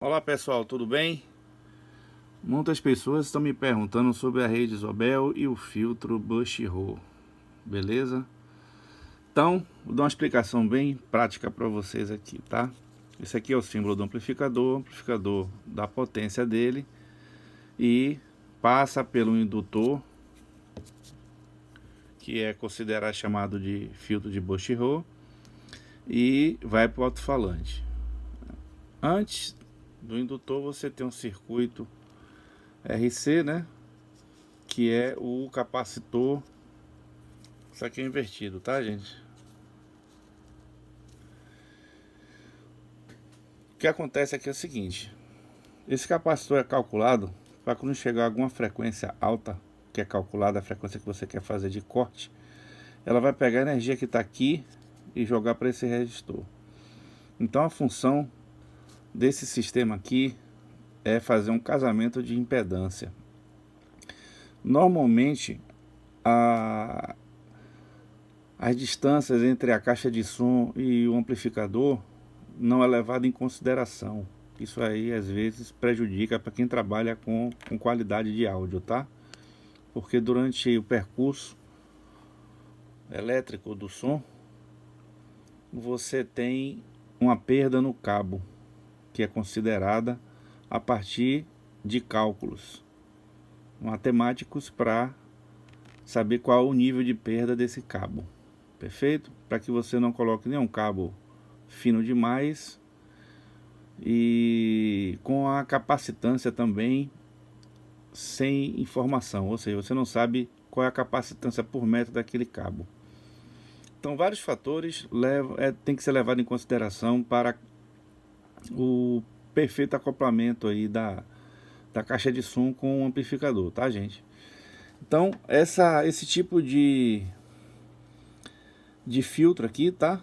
Olá pessoal, tudo bem? Muitas pessoas estão me perguntando sobre a rede Zobel e o filtro Bushiroad, beleza? Então, vou dar uma explicação bem prática para vocês aqui, tá? Esse aqui é o símbolo do amplificador da potência dele e passa pelo indutor, que é considerado chamado de filtro de Bushiroad, e vai para o alto-falante. Antes do indutor você tem um circuito RC, né? Que é o capacitor. Isso aqui é invertido, tá, gente? O que acontece aqui é o seguinte: esse capacitor é calculado para quando chegar a alguma frequência alta, que é calculada a frequência que você quer fazer de corte, ela vai pegar a energia que está aqui e jogar para esse resistor. Então a função desse sistema aqui é fazer um casamento de impedância. Normalmente as distâncias entre a caixa de som e o amplificador não é levado em consideração. Isso aí às vezes prejudica para quem trabalha com qualidade de áudio, tá? Porque durante o percurso elétrico do som, você tem uma perda no cabo, que é considerada a partir de cálculos matemáticos para saber qual o nível de perda desse cabo. Perfeito? Para que você não coloque nenhum cabo fino demais e com a capacitância também sem informação, ou seja, você não sabe qual é a capacitância por metro daquele cabo. Então vários fatores tem que ser levado em consideração para o perfeito acoplamento aí da caixa de som com o amplificador, tá, gente? Então esse tipo de filtro aqui, tá?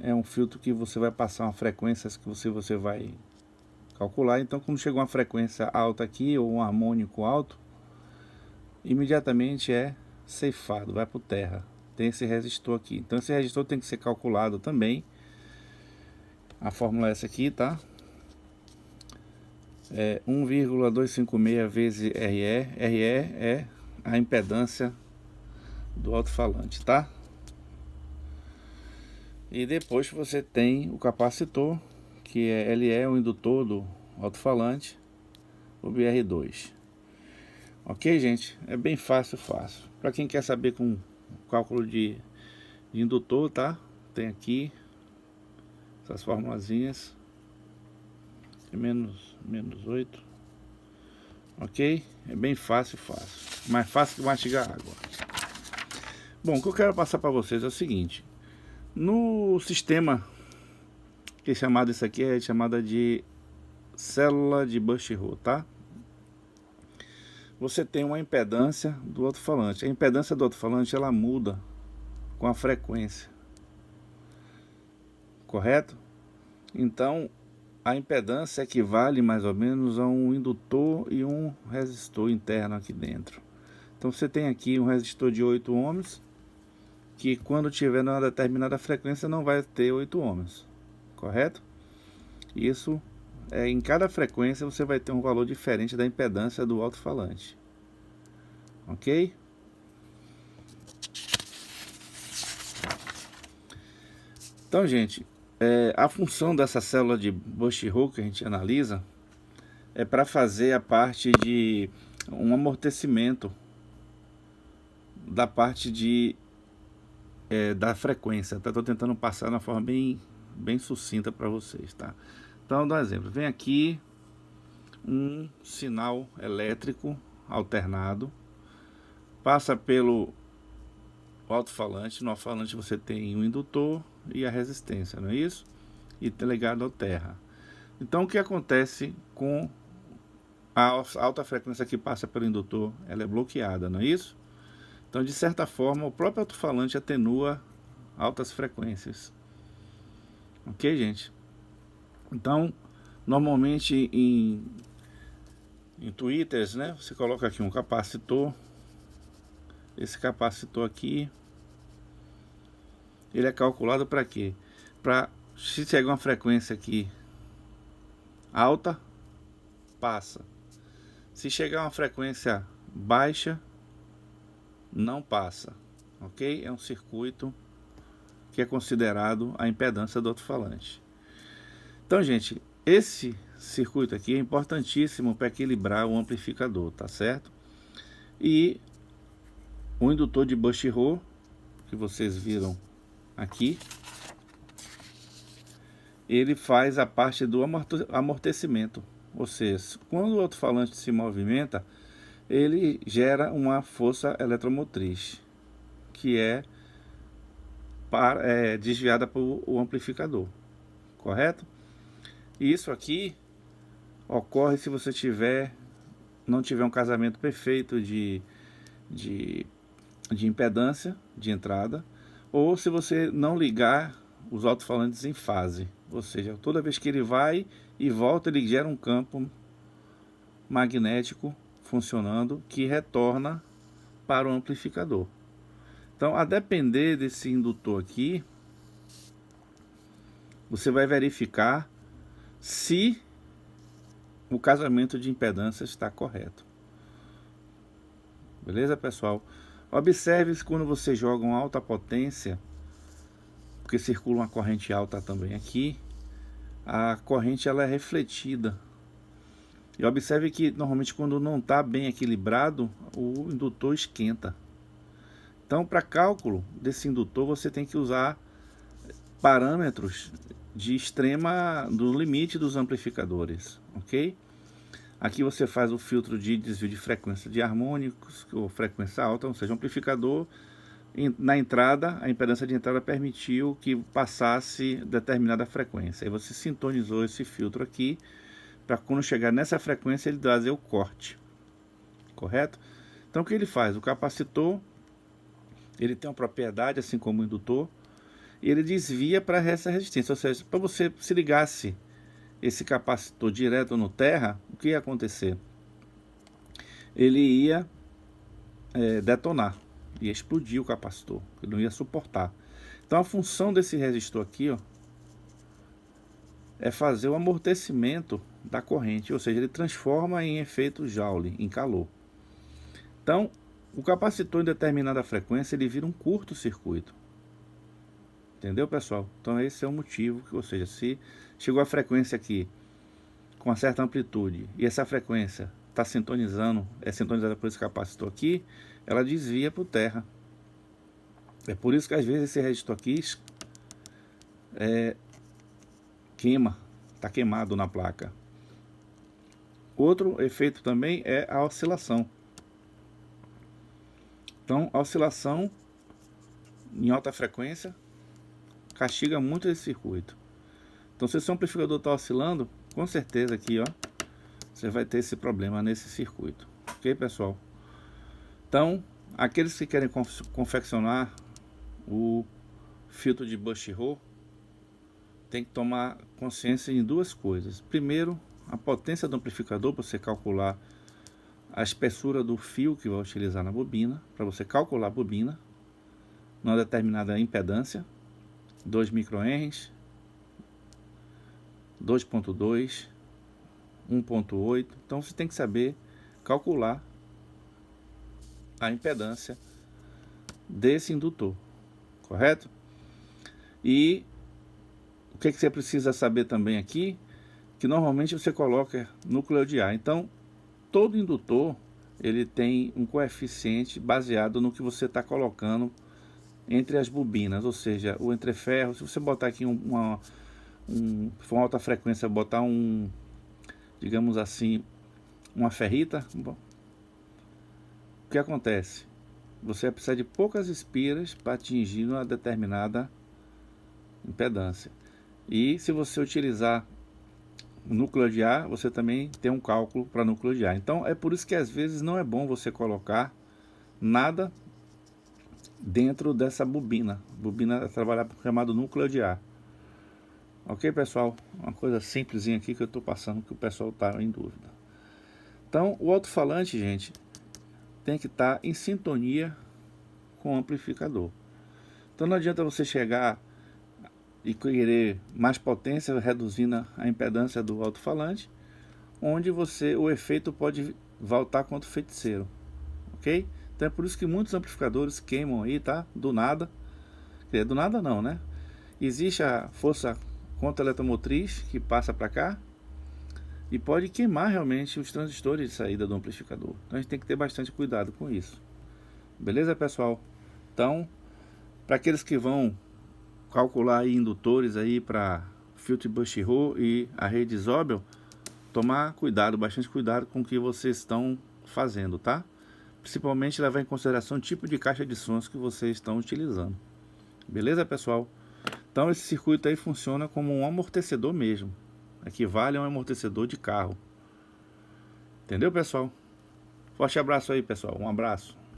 É um filtro que você vai passar uma frequência que você vai calcular. Então quando chega uma frequência alta aqui ou um harmônico alto, imediatamente é ceifado, vai para terra. Tem esse resistor aqui. Então esse resistor tem que ser calculado também. A fórmula é essa aqui, tá? É 1,256 vezes RE. RE é a impedância do alto-falante, tá? E depois você tem o capacitor, que ele é o indutor do alto-falante, o BR2. Ok, gente? É bem fácil. Para quem quer saber com cálculo de indutor, tá? Tem aqui essas formulazinhas. menos 8. Ok? É bem fácil. Mais fácil que mastigar água. Bom, o que eu quero passar para vocês é o seguinte: no sistema que é chamado, isso aqui é chamada de célula de Bushiroad, tá? Você tem uma impedância do alto-falante. A impedância do alto-falante ela muda com a frequência, correto? Então a impedância equivale mais ou menos a um indutor e um resistor interno aqui dentro. Então você tem aqui um resistor de 8 ohms, que quando tiver numa determinada frequência não vai ter 8 ohms, correto? Isso em cada frequência você vai ter um valor diferente da impedância do alto-falante, ok? Então, gente, a função dessa célula de Bushiroad que a gente analisa é para fazer a parte de um amortecimento da parte da frequência. Estou tentando passar de uma forma bem sucinta para vocês, tá? Então, vou dar um exemplo. Vem aqui um sinal elétrico alternado, passa pelo alto-falante. No alto-falante você tem o indutor e a resistência, não é isso? E tá ligado ao terra. Então o que acontece com a alta frequência que passa pelo indutor? Ela é bloqueada, não é isso? Então de certa forma o próprio alto-falante atenua altas frequências. Ok, gente? Então normalmente em tweeters, né, você coloca aqui um capacitor. Esse capacitor aqui, ele é calculado para quê? Para, se chegar uma frequência aqui alta, passa. Se chegar a uma frequência baixa, não passa, ok? É um circuito que é considerado a impedância do alto-falante. Então, gente, esse circuito aqui é importantíssimo para equilibrar o amplificador, tá certo? E o indutor de Bush-Hole, que vocês viram aqui, ele faz a parte do amortecimento, ou seja, quando o alto-falante se movimenta, ele gera uma força eletromotriz, que é desviada por o amplificador, correto? E isso aqui ocorre se você não tiver um casamento perfeito de impedância de entrada, ou se você não ligar os alto-falantes em fase, ou seja, toda vez que ele vai e volta, ele gera um campo magnético funcionando que retorna para o amplificador. Então, a depender desse indutor aqui, você vai verificar se o casamento de impedância está correto. Beleza, pessoal? Observe se quando você joga uma alta potência, porque circula uma corrente alta também aqui, a corrente ela é refletida. E observe que normalmente quando não está bem equilibrado, o indutor esquenta. Então, para cálculo desse indutor, você tem que usar parâmetros do limite dos amplificadores, ok? Aqui você faz o filtro de desvio de frequência de harmônicos, ou frequência alta, ou seja, o amplificador na entrada, a impedância de entrada permitiu que passasse determinada frequência. Aí você sintonizou esse filtro aqui, para quando chegar nessa frequência ele trazer o corte, correto? Então o que ele faz? O capacitor, ele tem uma propriedade, assim como o indutor, e ele desvia para essa resistência, ou seja, para você se ligasse esse capacitor direto no terra, o que ia acontecer? Ele ia detonar, ia explodir o capacitor, ele não ia suportar. Então a função desse resistor aqui, ó, é fazer o amortecimento da corrente, ou seja, ele transforma em efeito Joule, em calor. Então, o capacitor em determinada frequência, ele vira um curto-circuito. Entendeu, pessoal? Então esse é o motivo, ou seja, se chegou a frequência aqui com uma certa amplitude e essa frequência está sintonizada por esse capacitor aqui, ela desvia para o terra. É por isso que às vezes esse resistor aqui está queimado na placa. Outro efeito também é a oscilação. Então a oscilação em alta frequência castiga muito esse circuito. Então se o seu amplificador está oscilando, com certeza aqui, ó, você vai ter esse problema nesse circuito. Ok, pessoal? Então, aqueles que querem confeccionar o filtro de Bush-Hole, tem que tomar consciência em duas coisas. Primeiro, a potência do amplificador, para você calcular a espessura do fio que vai utilizar na bobina, para você calcular a bobina numa determinada impedância, 2 microhenries, 2.2, 1.8. Então você tem que saber calcular a impedância desse indutor, correto? E o que você precisa saber também aqui, que normalmente você coloca núcleo de ar. Então todo indutor ele tem um coeficiente baseado no que você está colocando entre as bobinas, ou seja, o entreferro. Se você botar aqui se for uma alta frequência, botar digamos assim, uma ferrita, bom, o que acontece? Você vai precisar de poucas espiras para atingir uma determinada impedância. E se você utilizar núcleo de ar, você também tem um cálculo para núcleo de ar. Então é por isso que às vezes não é bom você colocar nada dentro dessa bobina. Bobina trabalhar com o chamado núcleo de ar. Ok, pessoal? Uma coisa simplesinha aqui que eu estou passando, que o pessoal está em dúvida. Então o alto-falante, gente, tem que estar em sintonia com o amplificador. Então não adianta você chegar e querer mais potência, reduzindo a impedância do alto-falante, onde o efeito pode voltar contra o feiticeiro, ok? Então é por isso que muitos amplificadores queimam aí, tá? Do nada. Do nada não, né? Existe a força contra-eletromotriz que passa para cá e pode queimar realmente os transistores de saída do amplificador. Então a gente tem que ter bastante cuidado com isso. Beleza, pessoal? Então, para aqueles que vão calcular aí indutores aí para Filter Bust Hole e a rede Zobel, tomar cuidado, bastante cuidado com o que vocês estão fazendo, tá? Principalmente levar em consideração o tipo de caixa de sons que vocês estão utilizando. Beleza, pessoal? Então esse circuito aí funciona como um amortecedor mesmo. Equivale a um amortecedor de carro. Entendeu, pessoal? Forte abraço aí, pessoal. Um abraço.